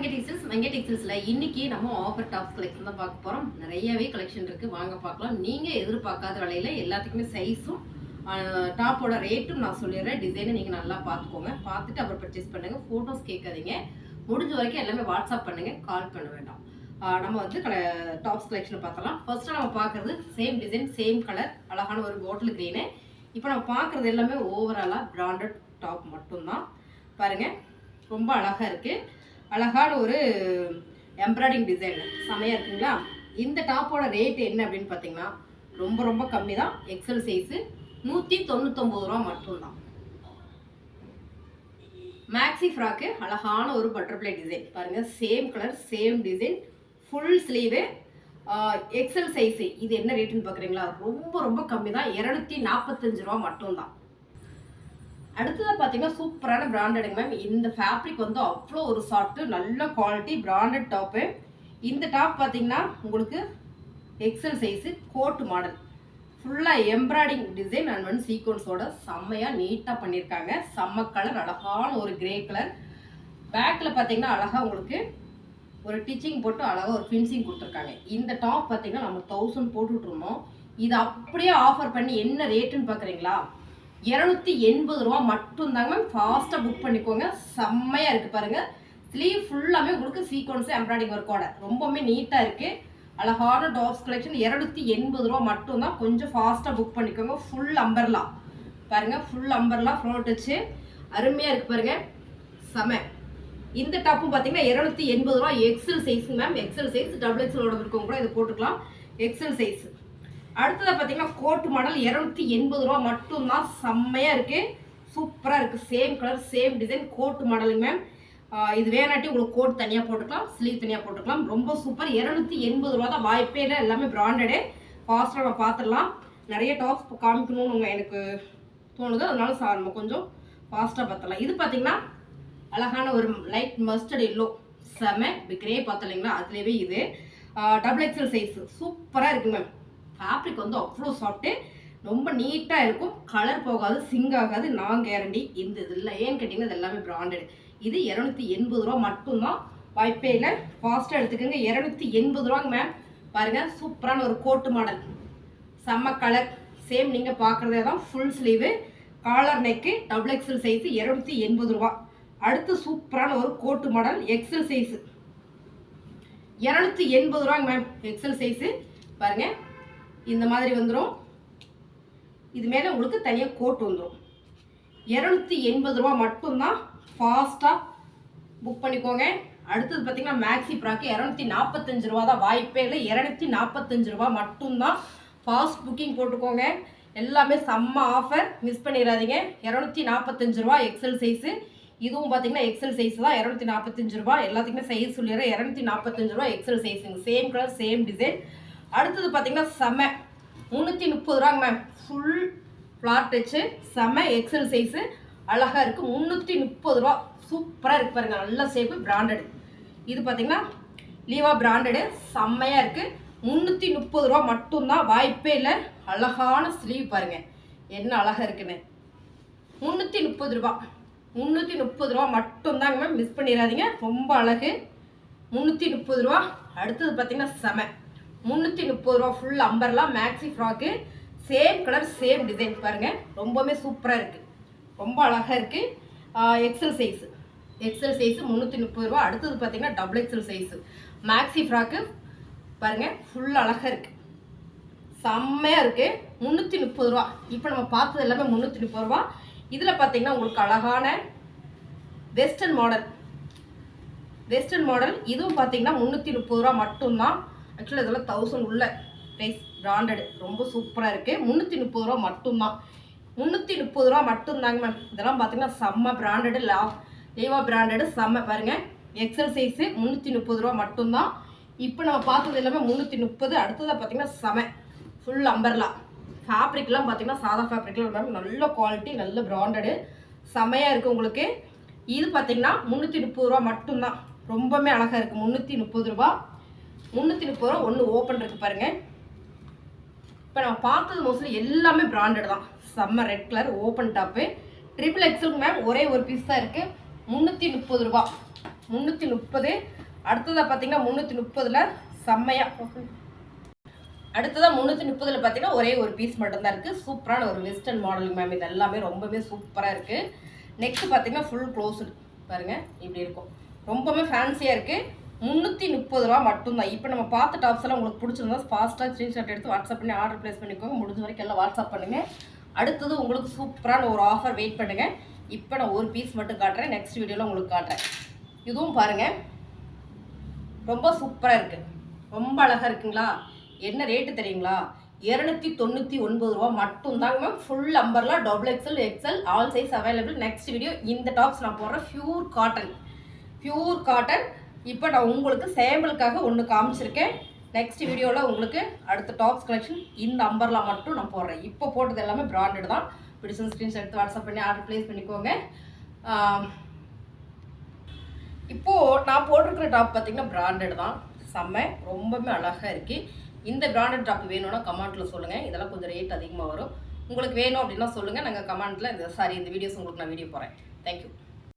வெங்கட் டெக்ஸ்டைல்ஸ்ல இன்னைக்கு நம்ம offer tops collection தான் பார்க்க போறோம். நிறையவே கலெக்ஷன் இருக்கு, வாங்க பார்க்கலாம். நீங்க எதிர்பார்க்காத விலையில எல்லாத்துக்குமே சைஸும் டாப்போட ரேட்டும் நான் சொல்லிடுறேன். டிசைனை நீங்க நல்லா பார்த்துக்கோங்க, பார்த்துட்டு அப்புறம் பர்ச்சேஸ் பண்ணுங்க. போட்டோஸ் கேட்காதீங்க, முடிஞ்ச வரைக்கும் எல்லாமே வாட்ஸ்அப் பண்ணுங்க, கால் பண்ண வேண்டாம். நம்ம வந்து டாப்ஸ் கலெக்ஷன் பார்த்தலாம். ஃபர்ஸ்ட் நம்ம பார்க்கறது சேம் டிசைன் சேம் கலர், அழகான ஒரு பாட்டில் கிரீனு. இப்போ நம்ம பார்க்கறது எல்லாமே ஓவராலா பிராண்டட் டாப் மட்டும்தான். பாருங்க, ரொம்ப அழகா இருக்கு. அழகான ஒரு எம்ப்ராய்டிங் டிசைன் செமையா இருக்குங்களா. இந்த டாப்போட ரேட் என்ன அப்படின்னு பார்த்தீங்கன்னா ரொம்ப ரொம்ப கம்மி தான். எக்ஸல் சைஸு 199 ரூபா மட்டும்தான். மேக்ஸி ஃப்ராக்கு அழகான ஒரு பட்டர்ஃப்ளை டிசைன் பாருங்க, same colour same design, full sleeve, XL size. இது என்ன ரேட்டுன்னு பார்க்குறீங்களா? ரொம்ப ரொம்ப கம்மி தான், 245 ரூபா மட்டும்தான். அடுத்ததாக பார்த்தீங்கன்னா சூப்பரான பிராண்டடுங்க மேம். இந்த ஃபேப்ரிக் வந்து அவ்வளோ ஒரு சாஃப்ட்டு, நல்ல குவாலிட்டி பிராண்டட் டாப்பு. இந்த டாப் பார்த்தீங்கன்னா உங்களுக்கு எக்ஸல் சைஸு, கோட்டு மாடல், ஃபுல்லாக எம்ப்ராய்டிங் டிசைன் அண்ட் வந்து சீக்வன்ஸோட செம்மையாக நீட்டாக பண்ணியிருக்காங்க. செம்ம கலர், அழகான ஒரு கிரே கலர். பேக்கில் பார்த்தீங்கன்னா அழகாக உங்களுக்கு ஒரு டிச்சிங் போட்டு அழகாக ஒரு ஃபினிஷிங் கொடுத்துருக்காங்க. இந்த டாப் பார்த்தீங்கன்னா நம்ம 1000 போட்டுட்ருந்தோம். இது அப்படியே ஆஃபர் பண்ணி என்ன ரேட்டுன்னு பார்க்குறீங்களா? 280 ரூபா மட்டும்தாங்க மேம். ஃபாஸ்ட்டாக புக் பண்ணிக்கோங்க, செம்மையாக இருக்குது பாருங்கள். ஸ்லீவ் ஃபுல்லாமே உங்களுக்கு சீக்வன்ஸு எம்ப்ராய்டிங் ஒர்க்கோட ரொம்பவுமே நீட்டாக இருக்குது. அழகான டாப்ஸ் கலெக்ஷன் 280 ரூபா மட்டும்தான். கொஞ்சம் ஃபாஸ்ட்டாக புக் பண்ணிக்கோங்க. ஃபுல் அம்பர்லா பாருங்கள், ஃபுல் அம்பர்லா ஃப்ளோட் வச்சு அருமையாக இருக்குது பாருங்கள், செம. இந்த டாப்பும் பார்த்தீங்கன்னா 280 ரூபா. எக்ஸல் சைஸுங்க மேம், எக்ஸல் சைஸ். டபுள் எக்ஸலோட இருக்கவங்க கூட இதை போட்டுக்கலாம், எக்ஸல் சைஸு. அடுத்ததாக பார்த்தீங்கன்னா கோட்டு மாடல் 280 ரூபா மட்டும்தான். செம்மையாக இருக்குது, சூப்பராக இருக்குது. சேம் கலர் சேம் டிசைன், கோட்டு மாடலுங்க மேம். இது வேணாட்டி உங்களுக்கு கோட் தனியாக போட்டுக்கலாம், ஸ்லீவ் தனியாக போட்டுக்கலாம். ரொம்ப சூப்பர். 280 ரூபா தான், வாய்ப்பே இல்லை. எல்லாமே பிராண்டடு. ஃபாஸ்ட்டாக நம்ம பார்த்துடலாம். நிறைய டாப்ஸ் காமிக்கணும்னு எனக்கு தோணுது, அதனால நம்ம கொஞ்சம் ஃபாஸ்ட்டாக பார்த்துடலாம். இது பார்த்தீங்கன்னா அழகான ஒரு லைட் மஸ்டர்ட் எல்லோ, செம. கிரே பார்த்தலைங்களா, அதுலேயே இது டபுள் எக்ஸல் சைஸு, சூப்பராக இருக்குது மேம். ஃபேப்ரிக் வந்து அவ்வளோ சாஃப்ட்டு, ரொம்ப நீட்டாக இருக்கும். கலர் போகாது, சிங்க் ஆகாது, நான் கேரண்டி. இந்த இதில் ஏன்னு கேட்டிங்கன்னா இது எல்லாமே பிராண்டட். இது 280 ரூபா மட்டும்தான், வாய்ப்பே இல்லை. ஃபாஸ்ட்டாக எடுத்துக்கோங்க. 280 ரூபாங்க மேம். பாருங்கள், சூப்பரான ஒரு கோட்டு மாடல், செம்ம கலர் சேம். நீங்கள் பார்க்குறதே தான், full sleeve, collar neck, double XL size, 280 ரூபா. அடுத்து சூப்பரான ஒரு கோட்டு மாடல் எக்ஸல் சைஸு, 280 ரூபாங்க மேம். எக்ஸல் சைஸு பாருங்கள், இந்த மாதிரி வந்துடும். இது மேலே உங்களுக்கு தனியாக கோட் வந்துடும். 280 ரூபா மட்டும்தான். ஃபாஸ்ட்டாக புக் பண்ணிக்கோங்க. அடுத்தது பார்த்தீங்கன்னா மேக்ஸி ஃப்ராக்கு 245 ரூபா தான், வாய்ப்பே இல்லை. 245 ரூபா மட்டும்தான். ஃபாஸ்ட் புக்கிங் போட்டுக்கோங்க. எல்லாமே செம்ம ஆஃபர், மிஸ் பண்ணிடாதீங்க. 245 ரூபா எக்ஸல் சைஸு. இதுவும் பார்த்தீங்கன்னா எக்ஸல் சைஸ் தான், 245 ரூபா. எல்லாத்துக்குமே சைஸ் சொல்லிடுறேன். 245 ரூபா எக்ஸல் சைஸுங்க. Same colour same design. அடுத்தது பார்த்தீங்கன்னா செம்ம 330 ரூபாங்க மேம். ஃபுல் ஃப்ளார் டச்சு, செம்ம எக்ஸல் சைஸு, அழகாக இருக்குது. 330 ரூபா, சூப்பராக இருக்குது பாருங்கள். நல்ல ஷேப்பு, பிராண்டடு. இது பார்த்தீங்கன்னா லீவா பிராண்டடு, செம்மையாக இருக்குது. 330 ரூபா மட்டும்தான், வாய்ப்பே இல்லை. அழகான ஸ்லீவ் பாருங்கள், என்ன அழகாக இருக்குன்னு. 330 ரூபா, 330 ரூபா மட்டும்தாங்க மேம், மிஸ் பண்ணிடாதீங்க. ரொம்ப அழகு, 330 ரூபா. அடுத்தது பார்த்தீங்கன்னா செம 330 ரூபா. Full umbrella maxi frock, same colour same design பாருங்கள், ரொம்பவுமே சூப்பராக இருக்குது, ரொம்ப அழகாக இருக்குது. எக்ஸல் சைஸு, எக்ஸல் சைஸு 330 ரூபா. அடுத்தது பார்த்தீங்கன்னா double XL size maxi frock பாருங்கள், ஃபுல் அழகாக இருக்குது, செம்மையாக இருக்குது. 330 ரூபா. இப்போ நம்ம பார்த்தது எல்லாமே 330 ரூபா. இதில் பார்த்தீங்கன்னா உங்களுக்கு அழகான வெஸ்டர்ன் மாடல், வெஸ்டர்ன் மாடல். இதுவும் பார்த்தீங்கன்னா 330 ரூபா மட்டும்தான். ஆக்சுவலாக இதெல்லாம் 1000 உள்ள ப்ரைஸ், பிராண்டடு, ரொம்ப சூப்பராக இருக்குது. 330 ரூபா மட்டும்தான், 330 ரூபா மட்டும்தாங்க மேம். இதெல்லாம் பார்த்தீங்கன்னா செம்ம பிராண்டடு, லீவா பிராண்டடு, செம்ம பாருங்கள். எக்ஸல் சைஸு 330 ரூபா மட்டும்தான். இப்போ நம்ம பார்த்தது எல்லாமே 330. அடுத்ததாக பார்த்தீங்கன்னா செம ஃபுல் அம்பர்லா. ஃபேப்ரிக்லாம் பார்த்தீங்கன்னா சாதா ஃபேப்ரிக்லாம் மேம், நல்ல குவாலிட்டி, நல்ல பிராண்டடு, செம்மையாக இருக்குது உங்களுக்கு. இது பார்த்தீங்கன்னா 330 ரூபா மட்டும்தான், ரொம்பவுமே அழகாக இருக்குது. 330 ரூபா, 330 ரூபா. ஒன்று ஓப்பன் இருக்குது பாருங்கள். இப்போ நம்ம பார்த்தது மோஸ்ட்லி எல்லாமே பிராண்டட் தான். செம்ம red colour open top, triple XL ma'am. ஒரே ஒரு பீஸ் தான் இருக்குது, 330 ரூபா. 330. அடுத்ததாக பார்த்தீங்கன்னா 330ல் செம்மையாக, அடுத்ததாக 330ல் பார்த்தீங்கன்னா ஒரே ஒரு பீஸ் மட்டும்தான் இருக்குது. சூப்பரான ஒரு வெஸ்டர்ன் மாடலிங் மேம். இது எல்லாமே ரொம்பவே சூப்பராக இருக்குது. நெக்ஸ்ட் பார்த்தீங்கன்னா ஃபுல் க்ளோஸ்டு பாருங்கள், இப்படி இருக்கும். ரொம்பவே ஃபேன்சியாக இருக்குது. 330 ரூபா மட்டும்தான். இப்போ நம்ம பார்த்த டாப்ஸ் எல்லாம் உங்களுக்கு பிடிச்சிருந்தா ஃபாஸ்ட்டாக ஸ்க்ரீன்ஷாட் எடுத்து வாட்ஸ்அப் பண்ணி ஆர்டர் ப்ளேஸ் பண்ணிக்கோங்க. முடிஞ்ச வரைக்கும் எல்லாம் வாட்ஸ்அப் பண்ணுங்கள். அடுத்தது உங்களுக்கு சூப்பரான ஒரு ஆஃபர் வெயிட் பண்ணுங்கள். இப்போ நான் ஒரு பீஸ் மட்டும் காட்டுறேன், நெக்ஸ்ட் வீடியோவில் உங்களுக்கு காட்டுறேன். இதுவும் பாருங்கள், ரொம்ப சூப்பராக இருக்குது, ரொம்ப அழகாக இருக்குங்களா. என்ன ரேட்டு தெரியுங்களா? 299 ரூபா மட்டும்தாங்க ma'am. Full umbrella, double XL, XL, all size available. Next video இந்த டாப்ஸ் நான் போடுறேன். Pure cotton. இப்போ நான் உங்களுக்கு சாம்பிளுக்காக ஒன்று காமிச்சிருக்கேன். நெக்ஸ்ட் வீடியோவில் உங்களுக்கு அடுத்த டாப்ஸ் கலெக்ஷன் இந்த அம்பர்லா மட்டும் நான் போடுறேன். இப்போ போட்டது எல்லாமே பிராண்டட் தான். பிடிச்ச ஸ்க்ரீன்ஷாட் எடுத்து வாட்ஸ்அப் பண்ணி ஆர்டர் ப்ளேஸ் பண்ணிக்கோங்க. இப்போது நான் போட்டிருக்கிற டாப் பார்த்தீங்கன்னா பிராண்டட் தான். செம்ம, ரொம்பவே அழகாக இருக்குது. இந்த பிராண்டட் டாப் வேணும்னா கமெண்ட்டில் சொல்லுங்கள். இதெல்லாம் கொஞ்சம் ரேட் அதிகமாக வரும். உங்களுக்கு வேணும் அப்படின்னா சொல்லுங்கள், நாங்கள் கமெண்ட்டில் இந்த வீடியோஸ் உங்களுக்கு நான் வீடியோ போகிறேன். தேங்க்யூ.